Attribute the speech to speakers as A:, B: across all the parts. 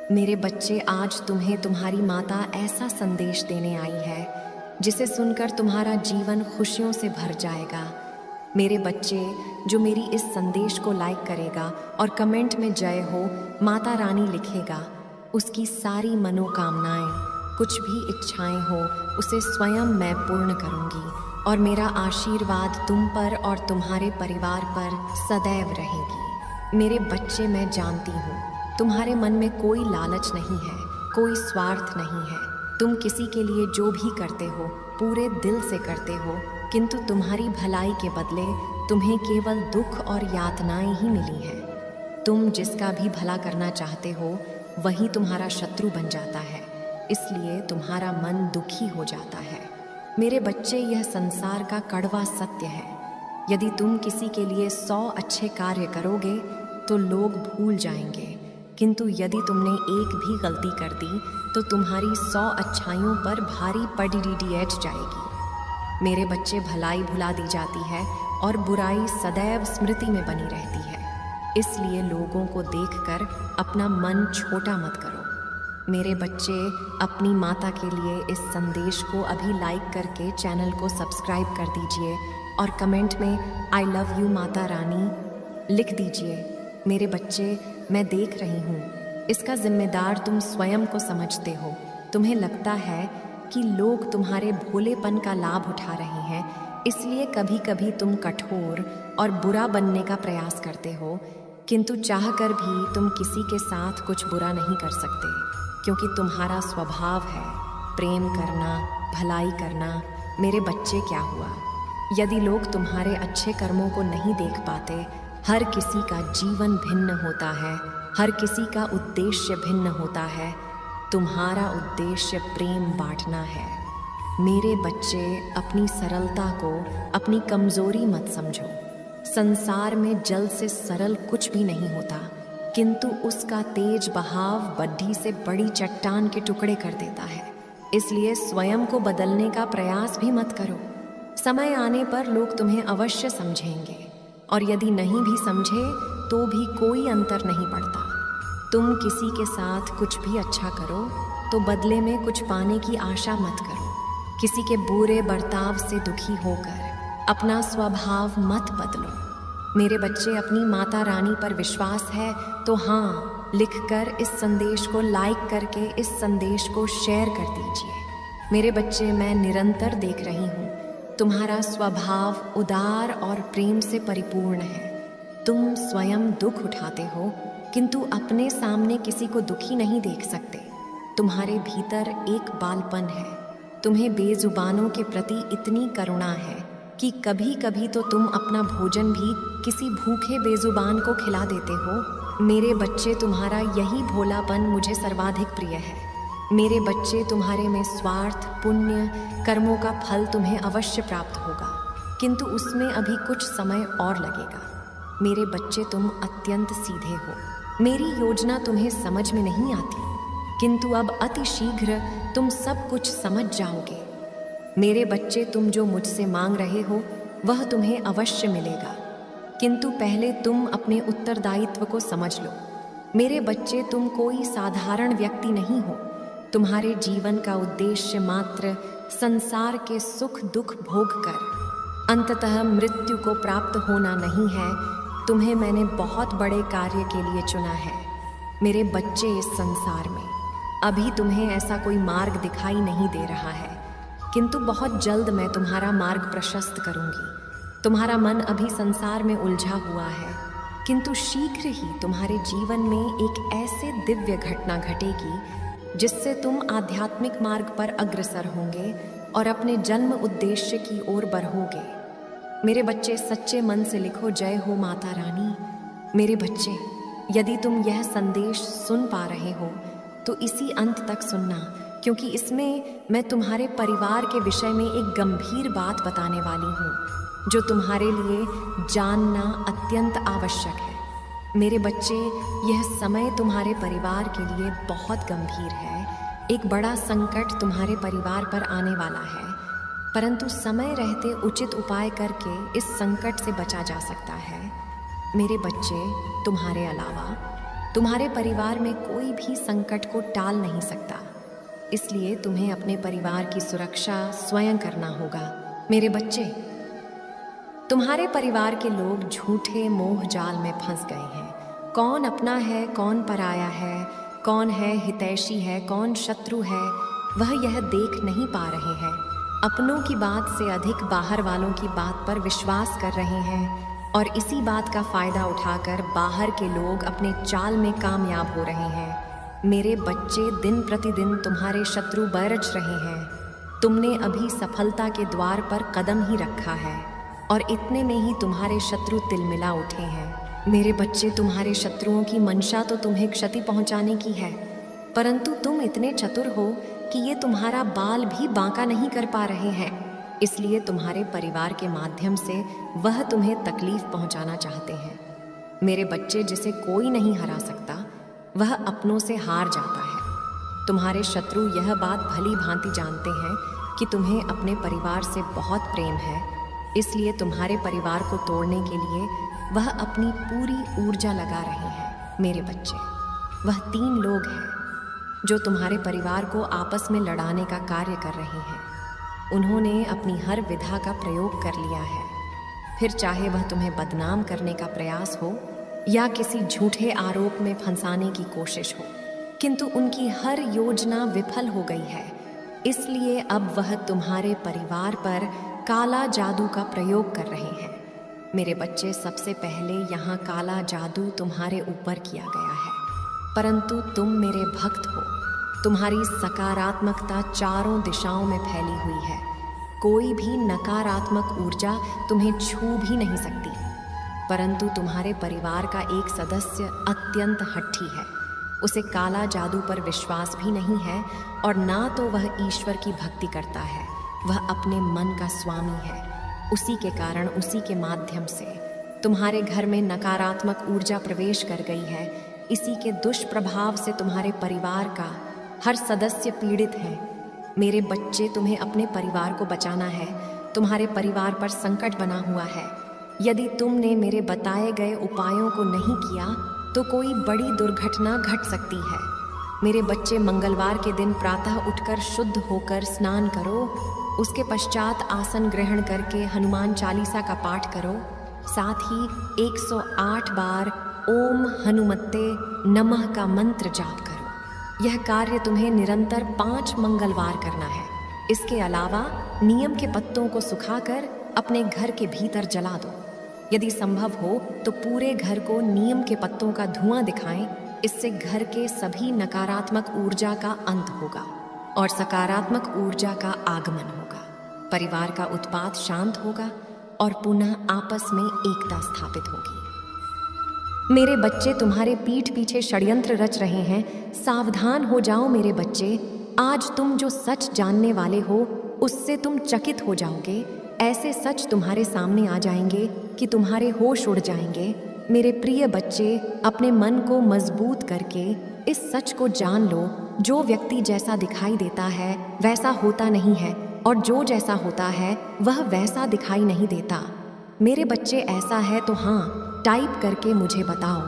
A: मेरे बच्चे, आज तुम्हें तुम्हारी माता ऐसा संदेश देने आई है जिसे सुनकर तुम्हारा जीवन खुशियों से भर जाएगा। मेरे बच्चे, जो मेरी इस संदेश को लाइक करेगा और कमेंट में जय हो माता रानी लिखेगा, उसकी सारी मनोकामनाएं, कुछ भी इच्छाएं हो, उसे स्वयं मैं पूर्ण करूंगी और मेरा आशीर्वाद तुम पर और तुम्हारे परिवार पर सदैव रहेगी। मेरे बच्चे, मैं जानती हूँ तुम्हारे मन में कोई लालच नहीं है, कोई स्वार्थ नहीं है। तुम किसी के लिए जो भी करते हो पूरे दिल से करते हो, किंतु तुम्हारी भलाई के बदले तुम्हें केवल दुख और यातनाएं ही मिली हैं। तुम जिसका भी भला करना चाहते हो वही तुम्हारा शत्रु बन जाता है, इसलिए तुम्हारा मन दुखी हो जाता है। मेरे बच्चे, यह संसार का कड़वा सत्य है। यदि तुम किसी के लिए 100 अच्छे कार्य करोगे तो लोग भूल जाएंगे, किंतु यदि तुमने एक भी गलती कर दी तो तुम्हारी 100 अच्छाइयों पर भारी पड़ जाएगी। मेरे बच्चे, भलाई भुला दी जाती है और बुराई सदैव स्मृति में बनी रहती है, इसलिए लोगों को देखकर अपना मन छोटा मत करो। मेरे बच्चे, अपनी माता के लिए इस संदेश को अभी लाइक करके चैनल को सब्सक्राइब कर दीजिए और कमेंट में I love you Mata Rani लिख दीजिए। मेरे बच्चे, मैं देख रही हूँ, इसका जिम्मेदार तुम स्वयं को समझते हो। तुम्हें लगता है कि लोग तुम्हारे भोलेपन का लाभ उठा रहे हैं, इसलिए कभी कभी तुम कठोर और बुरा बनने का प्रयास करते हो, किंतु चाहकर भी तुम किसी के साथ कुछ बुरा नहीं कर सकते, क्योंकि तुम्हारा स्वभाव है प्रेम करना, भलाई करना। मेरे बच्चे, क्या हुआ यदि लोग तुम्हारे अच्छे कर्मों को नहीं देख पाते? हर किसी का जीवन भिन्न होता है, हर किसी का उद्देश्य भिन्न होता है। तुम्हारा उद्देश्य प्रेम बांटना है। मेरे बच्चे, अपनी सरलता को अपनी कमजोरी मत समझो। संसार में जल से सरल कुछ भी नहीं होता, किंतु उसका तेज बहाव बड्ढी से बड़ी चट्टान के टुकड़े कर देता है। इसलिए स्वयं को बदलने का प्रयास भी मत करो। समय आने पर लोग तुम्हें अवश्य समझेंगे, और यदि नहीं भी समझे तो भी कोई अंतर नहीं पड़ता। तुम किसी के साथ कुछ भी अच्छा करो तो बदले में कुछ पाने की आशा मत करो। किसी के बुरे बर्ताव से दुखी होकर अपना स्वभाव मत बदलो। मेरे बच्चे, अपनी माता रानी पर विश्वास है तो हाँ लिखकर इस संदेश को लाइक करके इस संदेश को शेयर कर दीजिए। मेरे बच्चे, मैं निरंतर देख रही हूँ, तुम्हारा स्वभाव उदार और प्रेम से परिपूर्ण है। तुम स्वयं दुख उठाते हो, किंतु अपने सामने किसी को दुखी नहीं देख सकते। तुम्हारे भीतर एक बालपन है। तुम्हें बेजुबानों के प्रति इतनी करुणा है कि कभी कभी तो तुम अपना भोजन भी किसी भूखे बेजुबान को खिला देते हो। मेरे बच्चे, तुम्हारा यही भोलापन मुझे सर्वाधिक प्रिय है। मेरे बच्चे, तुम्हारे में स्वार्थ, पुण्य, कर्मों का फल तुम्हें अवश्य प्राप्त होगा, किंतु उसमें अभी कुछ समय और लगेगा। मेरे बच्चे, तुम अत्यंत सीधे हो। मेरी योजना तुम्हें समझ में नहीं आती, किंतु अब अति शीघ्र तुम सब कुछ समझ जाओगे। मेरे बच्चे, तुम जो मुझसे मांग रहे हो वह तुम्हें अवश्य मिलेगा, किंतु पहले तुम अपने उत्तरदायित्व को समझ लो। मेरे बच्चे, तुम कोई साधारण व्यक्ति नहीं हो। तुम्हारे जीवन का उद्देश्य मात्र संसार के सुख दुख भोग कर अंततः मृत्यु को प्राप्त होना नहीं है। तुम्हें मैंने बहुत बड़े कार्य के लिए चुना है। मेरे बच्चे, इस संसार में अभी तुम्हें ऐसा कोई मार्ग दिखाई नहीं दे रहा है, किंतु बहुत जल्द मैं तुम्हारा मार्ग प्रशस्त करूंगी। तुम्हारा मन अभी संसार में उलझा हुआ है, किंतु शीघ्र ही तुम्हारे जीवन में एक ऐसे दिव्य घटना घटेगी जिससे तुम आध्यात्मिक मार्ग पर अग्रसर होंगे और अपने जन्म उद्देश्य की ओर बढ़ोगे। मेरे बच्चे, सच्चे मन से लिखो जय हो माता रानी। मेरे बच्चे, यदि तुम यह संदेश सुन पा रहे हो तो इसी अंत तक सुनना, क्योंकि इसमें मैं तुम्हारे परिवार के विषय में एक गंभीर बात बताने वाली हूँ जो तुम्हारे लिए जानना अत्यंत आवश्यक है। मेरे बच्चे, यह समय तुम्हारे परिवार के लिए बहुत गंभीर है। एक बड़ा संकट तुम्हारे परिवार पर आने वाला है, परंतु समय रहते उचित उपाय करके इस संकट से बचा जा सकता है। मेरे बच्चे, तुम्हारे अलावा तुम्हारे परिवार में कोई भी संकट को टाल नहीं सकता, इसलिए तुम्हें अपने परिवार की सुरक्षा स्वयं करना होगा। मेरे बच्चे, तुम्हारे परिवार के लोग झूठे मोह जाल में फंस गए हैं। कौन अपना है, कौन पराया है, कौन है हितैषी है, कौन शत्रु है, वह यह देख नहीं पा रहे हैं। अपनों की बात से अधिक बाहर वालों की बात पर विश्वास कर रहे हैं और इसी बात का फायदा उठाकर बाहर के लोग अपने चाल में कामयाब हो रहे हैं। मेरे बच्चे, दिन प्रतिदिन तुम्हारे शत्रु बरछ रहे हैं। तुमने अभी सफलता के द्वार पर कदम ही रखा है और इतने में ही तुम्हारे शत्रु तिलमिला उठे हैं। मेरे बच्चे, तुम्हारे शत्रुओं की मंशा तो तुम्हें क्षति पहुंचाने की है, परंतु तुम इतने चतुर हो कि ये तुम्हारा बाल भी बांका नहीं कर पा रहे हैं। इसलिए तुम्हारे परिवार के माध्यम से वह तुम्हें तकलीफ पहुंचाना चाहते हैं। मेरे बच्चे, जिसे कोई नहीं हरा सकता वह अपनों से हार जाता है। तुम्हारे शत्रु यह बात भली भांति जानते हैं कि तुम्हें अपने परिवार से बहुत प्रेम है, इसलिए तुम्हारे परिवार को तोड़ने के लिए वह अपनी पूरी ऊर्जा लगा रहे हैं। मेरे बच्चे, वह 3 लोग हैं जो तुम्हारे परिवार को आपस में लड़ाने का कार्य कर रहे हैं। उन्होंने अपनी हर विधा का प्रयोग कर लिया है, फिर चाहे वह तुम्हें बदनाम करने का प्रयास हो या किसी झूठे आरोप में फंसाने की कोशिश हो, किंतु उनकी हर योजना विफल हो गई है। इसलिए अब वह तुम्हारे परिवार पर काला जादू का प्रयोग कर रहे हैं। मेरे बच्चे, सबसे पहले यहाँ काला जादू तुम्हारे ऊपर किया गया है, परंतु तुम मेरे भक्त हो। तुम्हारी सकारात्मकता चारों दिशाओं में फैली हुई है। कोई भी नकारात्मक ऊर्जा तुम्हें छू भी नहीं सकती, परंतु तुम्हारे परिवार का एक सदस्य अत्यंत हठी है। उसे काला जादू पर विश्वास भी नहीं है और ना तो वह ईश्वर की भक्ति करता है, वह अपने मन का स्वामी है। उसी के कारण, उसी के माध्यम से तुम्हारे घर में नकारात्मक ऊर्जा प्रवेश कर गई है। इसी के दुष्प्रभाव से तुम्हारे परिवार का हर सदस्य पीड़ित है। मेरे बच्चे, तुम्हें अपने परिवार को बचाना है। तुम्हारे परिवार पर संकट बना हुआ है। यदि तुमने मेरे बताए गए उपायों को नहीं किया तो कोई बड़ी दुर्घटना घट सकती है। मेरे बच्चे, मंगलवार के दिन प्रातः उठकर शुद्ध होकर स्नान करो। उसके पश्चात आसन ग्रहण करके हनुमान चालीसा का पाठ करो। साथ ही 108 बार ओम हनुमते नमः का मंत्र जाप करो। यह कार्य तुम्हें निरंतर 5 मंगलवार करना है। इसके अलावा नीम के पत्तों को सुखाकर अपने घर के भीतर जला दो। यदि संभव हो तो पूरे घर को नीम के पत्तों का धुआं दिखाएं। इससे घर के सभी नकारात्मक ऊर्जा का अंत होगा और सकारात्मक ऊर्जा का आगमन होगा। परिवार का उत्पात शांत होगा और पुनः आपस में एकता स्थापित होगी। मेरे बच्चे, तुम्हारे पीठ पीछे षड्यंत्र रच रहे हैं। सावधान हो जाओ मेरे बच्चे। आज तुम जो सच जानने वाले हो उससे तुम चकित हो जाओगे। ऐसे सच तुम्हारे सामने आ जाएंगे कि तुम्हारे होश उड़ जाएंगे। मेरे प्रिय बच्चे, अपने मन को मजबूत करके इस सच को जान लो, जो व्यक्ति जैसा दिखाई देता है वैसा होता नहीं है और जो जैसा होता है वह वैसा दिखाई नहीं देता। मेरे बच्चे, ऐसा है तो हाँ, टाइप करके मुझे बताओ,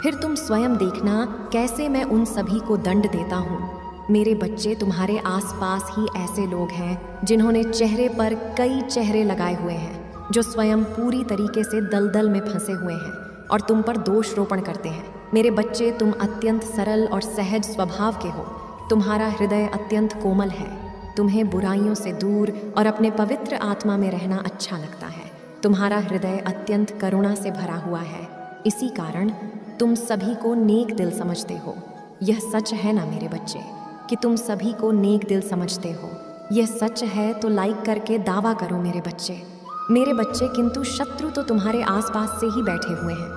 A: फिर तुम स्वयं देखना कैसे मैं उन सभी को दंड देता हूँ। मेरे बच्चे, तुम्हारे आसपास ही ऐसे लोग हैं जिन्होंने चेहरे पर कई चेहरे लगाए हुए हैं, जो स्वयं पूरी तरीके से दलदल में फंसे हुए हैं और तुम पर दोष रोपण करते हैं। मेरे बच्चे, तुम अत्यंत सरल और सहज स्वभाव के हो। तुम्हारा हृदय अत्यंत कोमल है। तुम्हें बुराइयों से दूर और अपने पवित्र आत्मा में रहना अच्छा लगता है। तुम्हारा हृदय अत्यंत करुणा से भरा हुआ है। इसी कारण तुम सभी को नेक दिल समझते हो। यह सच है ना मेरे बच्चे कि तुम सभी को नेक दिल समझते हो? यह सच है तो लाइक करके दावा करो मेरे बच्चे। मेरे बच्चे, किंतु शत्रु तो तुम्हारे आसपास से ही बैठे हुए हैं,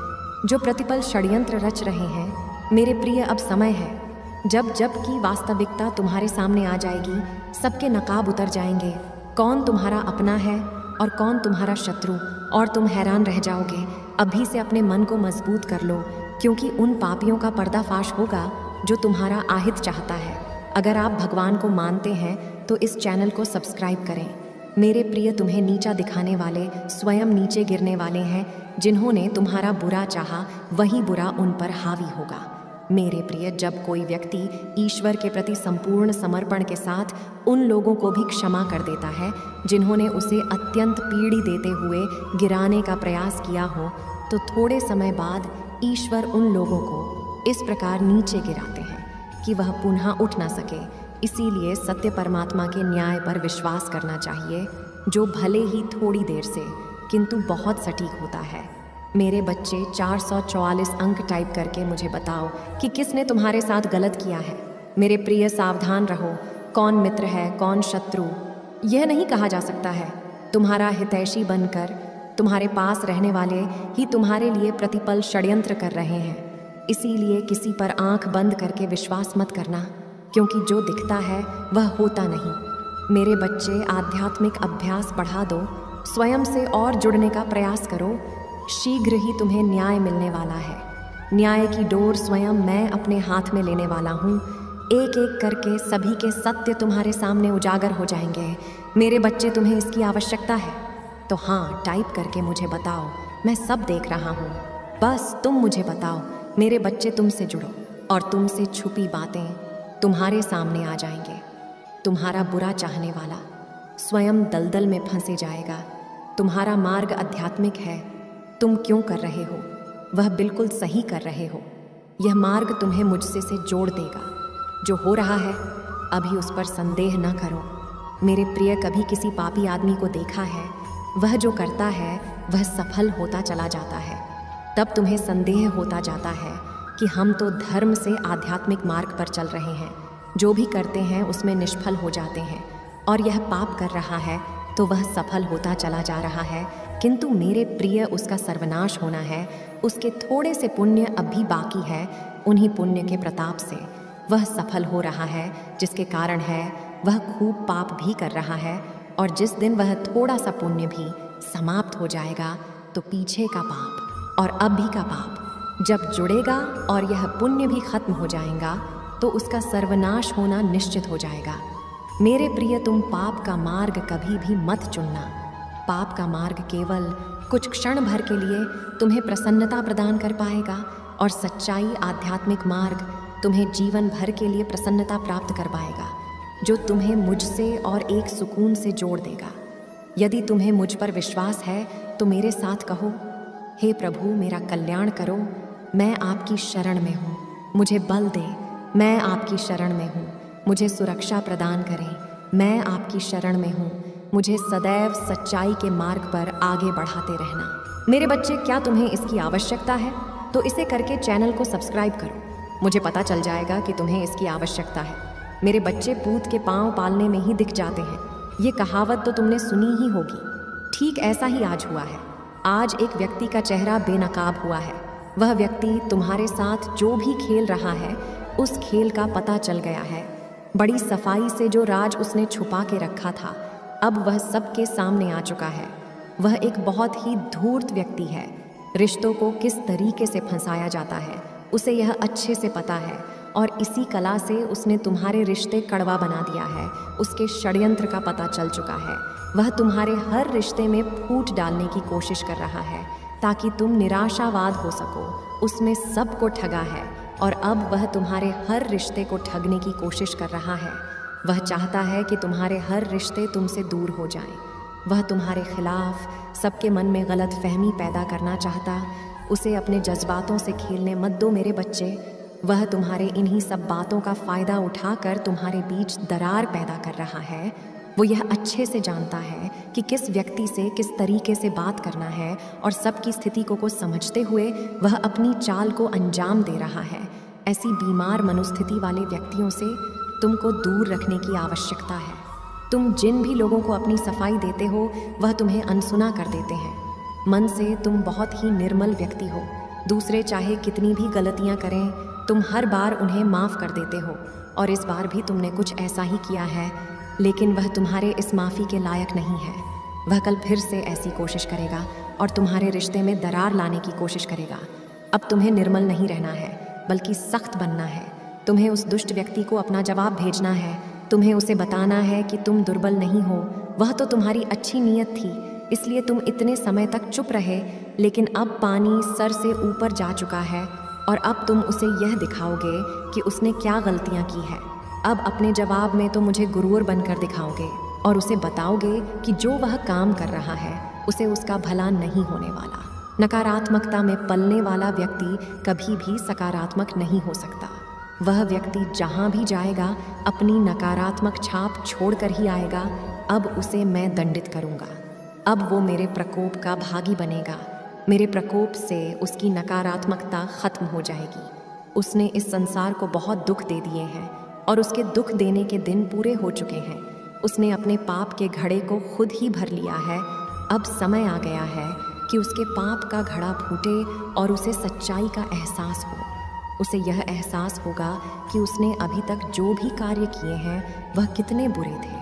A: जो प्रतिपल षड्यंत्र रच रहे हैं। मेरे प्रिय, अब समय है जब की वास्तविकता तुम्हारे सामने आ जाएगी। सबके नकाब उतर जाएंगे, कौन तुम्हारा अपना है और कौन तुम्हारा शत्रु, और तुम हैरान रह जाओगे। अभी से अपने मन को मजबूत कर लो, क्योंकि उन पापियों का पर्दाफाश होगा जो तुम्हारा आहित चाहता है। अगर आप भगवान को मानते हैं तो इस चैनल को सब्सक्राइब करें। मेरे प्रिय, तुम्हें नीचा दिखाने वाले स्वयं नीचे गिरने वाले हैं। जिन्होंने तुम्हारा बुरा चाहा वही बुरा उन पर हावी होगा। मेरे प्रिय, जब कोई व्यक्ति ईश्वर के प्रति संपूर्ण समर्पण के साथ उन लोगों को भी क्षमा कर देता है जिन्होंने उसे अत्यंत पीड़ी देते हुए गिराने का प्रयास किया हो, तो थोड़े समय बाद ईश्वर उन लोगों को इस प्रकार नीचे गिराते हैं कि वह पुनः उठ ना सके। इसीलिए सत्य परमात्मा के न्याय पर विश्वास करना चाहिए, जो भले ही थोड़ी देर से किंतु बहुत सटीक होता है। मेरे बच्चे, 444 अंक टाइप करके मुझे बताओ कि किसने तुम्हारे साथ गलत किया है। मेरे प्रिय, सावधान रहो, कौन मित्र है कौन शत्रु यह नहीं कहा जा सकता है। तुम्हारा हितैषी बनकर तुम्हारे पास रहने वाले ही तुम्हारे लिए प्रतिपल षड्यंत्र कर रहे हैं। इसीलिए किसी पर आंख बंद करके विश्वास मत करना, क्योंकि जो दिखता है वह होता नहीं। मेरे बच्चे, आध्यात्मिक अभ्यास बढ़ा दो, स्वयं से और जुड़ने का प्रयास करो। शीघ्र ही तुम्हें न्याय मिलने वाला है। न्याय की डोर स्वयं मैं अपने हाथ में लेने वाला हूँ। एक एक करके सभी के सत्य तुम्हारे सामने उजागर हो जाएंगे। मेरे बच्चे, तुम्हें इसकी आवश्यकता है तो हाँ, टाइप करके मुझे बताओ, मैं सब देख रहा हूँ। बस तुम मुझे बताओ। मेरे बच्चे, तुमसे जुड़ो और तुमसे छुपी बातें तुम्हारे सामने आ जाएंगे। तुम्हारा बुरा चाहने वाला स्वयं दलदल में फंसे जाएगा। तुम्हारा मार्ग आध्यात्मिक है, तुम क्यों कर रहे हो वह बिल्कुल सही कर रहे हो। यह मार्ग तुम्हें मुझसे से जोड़ देगा। जो हो रहा है अभी उस पर संदेह न करो। मेरे प्रिय, कभी किसी पापी आदमी को देखा है? वह जो करता है वह सफल होता चला जाता है। तब तुम्हें संदेह होता जाता है कि हम तो धर्म से आध्यात्मिक मार्ग पर चल रहे हैं। जो भी करते हैं उसमें निष्फल हो जाते हैं, और यह पाप कर रहा है तो वह सफल होता चला जा रहा है। किंतु मेरे प्रिय, उसका सर्वनाश होना है। उसके थोड़े से पुण्य अब भी बाकी है। उन्हीं पुण्य के प्रताप से वह सफल हो रहा है, जिसके कारण है वह खूब पाप भी कर रहा है। और जिस दिन वह थोड़ा सा पुण्य भी समाप्त हो जाएगा तो पीछे का पाप और अब भी का पाप जब जुड़ेगा और यह पुण्य भी खत्म हो जाएगा तो उसका सर्वनाश होना निश्चित हो जाएगा। मेरे प्रिय, तुम पाप का मार्ग कभी भी मत चुनना। पाप का मार्ग केवल कुछ क्षण भर के लिए तुम्हें प्रसन्नता प्रदान कर पाएगा, और सच्चाई आध्यात्मिक मार्ग तुम्हें जीवन भर के लिए प्रसन्नता प्राप्त कर पाएगा, जो तुम्हें मुझसे और एक सुकून से जोड़ देगा। यदि तुम्हें मुझ पर विश्वास है तो मेरे साथ कहो, हे प्रभु, मेरा कल्याण करो, मैं आपकी शरण में हूँ। मुझे बल दे, मैं आपकी शरण में हूँ। मुझे सुरक्षा प्रदान करें, मैं आपकी शरण में हूँ। मुझे सदैव सच्चाई के मार्ग पर आगे बढ़ाते रहना। मेरे बच्चे, क्या तुम्हें इसकी आवश्यकता है तो इसे करके चैनल को सब्सक्राइब करो। मुझे पता चल जाएगा कि तुम्हें इसकी आवश्यकता है। मेरे बच्चे, पूत के पाँव पालने में ही दिख जाते हैं, ये कहावत तो तुमने सुनी ही होगी। ठीक ऐसा ही आज हुआ है। आज एक व्यक्ति का चेहरा बेनकाब हुआ है। वह व्यक्ति तुम्हारे साथ जो भी खेल रहा है उस खेल का पता चल गया है। बड़ी सफाई से जो राज उसने छुपा के रखा था, अब वह सबके सामने आ चुका है। वह एक बहुत ही धूर्त व्यक्ति है। रिश्तों को किस तरीके से फंसाया जाता है उसे यह अच्छे से पता है, और इसी कला से उसने तुम्हारे रिश्ते कड़वा बना दिया है। उसके षड्यंत्र का पता चल चुका है। वह तुम्हारे हर रिश्ते में फूट डालने की कोशिश कर रहा है ताकि तुम निराशावाद हो सको। उसने सबको ठगा है और अब वह तुम्हारे हर रिश्ते को ठगने की कोशिश कर रहा है। वह चाहता है कि तुम्हारे हर रिश्ते तुमसे दूर हो जाएं। वह तुम्हारे खिलाफ सबके मन में गलत फहमी पैदा करना चाहता। उसे अपने जज्बातों से खेलने मत दो मेरे बच्चे। वह तुम्हारे इन्हीं सब बातों का फ़ायदा उठाकर तुम्हारे बीच दरार पैदा कर रहा है। वो यह अच्छे से जानता है कि किस व्यक्ति से किस तरीके से बात करना है, और सबकी स्थिति को समझते हुए वह अपनी चाल को अंजाम दे रहा है। ऐसी बीमार मनोस्थिति वाले व्यक्तियों से तुमको दूर रखने की आवश्यकता है। तुम जिन भी लोगों को अपनी सफाई देते हो वह तुम्हें अनसुना कर देते हैं। मन से तुम बहुत ही निर्मल व्यक्ति हो। दूसरे चाहे कितनी भी गलतियां करें, तुम हर बार उन्हें माफ़ कर देते हो, और इस बार भी तुमने कुछ ऐसा ही किया है, लेकिन वह तुम्हारे इस माफ़ी के लायक नहीं है। वह कल फिर से ऐसी कोशिश करेगा और तुम्हारे रिश्ते में दरार लाने की कोशिश करेगा। अब तुम्हें निर्मल नहीं रहना है, बल्कि सख्त बनना है। तुम्हें उस दुष्ट व्यक्ति को अपना जवाब भेजना है। तुम्हें उसे बताना है कि तुम दुर्बल नहीं हो। वह तो तुम्हारी अच्छी नीयत थी, इसलिए तुम इतने समय तक चुप रहे, लेकिन अब पानी सर से ऊपर जा चुका है। और अब तुम उसे यह दिखाओगे कि उसने क्या गलतियां की है। अब अपने जवाब में तो मुझे गुरूर बनकर दिखाओगे और उसे बताओगे कि जो वह काम कर रहा है उसे उसका भला नहीं होने वाला। नकारात्मकता में पलने वाला व्यक्ति कभी भी सकारात्मक नहीं हो सकता। वह व्यक्ति जहाँ भी जाएगा अपनी नकारात्मक छाप छोड़कर ही आएगा। अब उसे मैं दंडित करूँगा। अब वो मेरे प्रकोप का भागी बनेगा। मेरे प्रकोप से उसकी नकारात्मकता खत्म हो जाएगी। उसने इस संसार को बहुत दुख दे दिए हैं और उसके दुख देने के दिन पूरे हो चुके हैं। उसने अपने पाप के घड़े को खुद ही भर लिया है। अब समय आ गया है कि उसके पाप का घड़ा फूटे और उसे सच्चाई का एहसास हो। उसे यह एहसास होगा कि उसने अभी तक जो भी कार्य किए हैं वह कितने बुरे थे।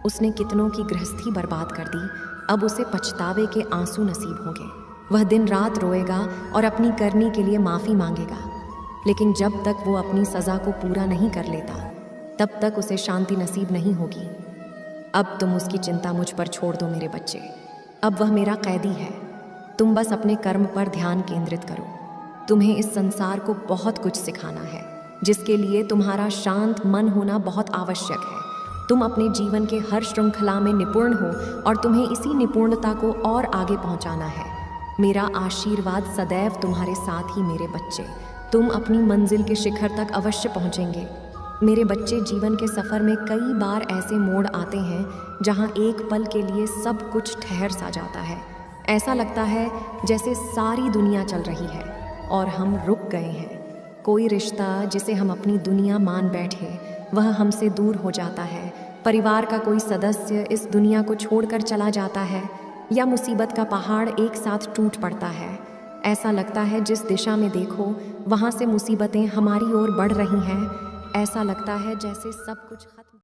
A: उसने कितनों की गृहस्थी बर्बाद कर दी। अब उसे पछतावे के आंसू नसीब होंगे। वह दिन रात रोएगा और अपनी करनी के लिए माफ़ी मांगेगा। लेकिन जब तक वो अपनी सज़ा को पूरा नहीं कर लेता तब तक उसे शांति नसीब नहीं होगी। अब तुम उसकी चिंता मुझ पर छोड़ दो मेरे बच्चे। अब वह मेरा कैदी है। तुम बस अपने कर्म पर ध्यान केंद्रित करो। तुम्हें इस संसार को बहुत कुछ सिखाना है, जिसके लिए तुम्हारा शांत मन होना बहुत आवश्यक है। तुम अपने जीवन के हर श्रृंखला में निपुण हो और तुम्हें इसी निपुणता को और आगे पहुंचाना है। मेरा आशीर्वाद सदैव तुम्हारे साथ ही मेरे बच्चे। तुम अपनी मंजिल के शिखर तक अवश्य पहुंचेंगे। मेरे बच्चे, जीवन के सफ़र में कई बार ऐसे मोड़ आते हैं जहां एक पल के लिए सब कुछ ठहर सा जाता है। ऐसा लगता है जैसे सारी दुनिया चल रही है और हम रुक गए हैं। कोई रिश्ता जिसे हम अपनी दुनिया मान बैठे वह हमसे दूर हो जाता है। परिवार का कोई सदस्य इस दुनिया को छोड़कर चला जाता है, या मुसीबत का पहाड़ एक साथ टूट पड़ता है। ऐसा लगता है जिस दिशा में देखो वहाँ से मुसीबतें हमारी ओर बढ़ रही हैं। ऐसा लगता है जैसे सब कुछ खत्म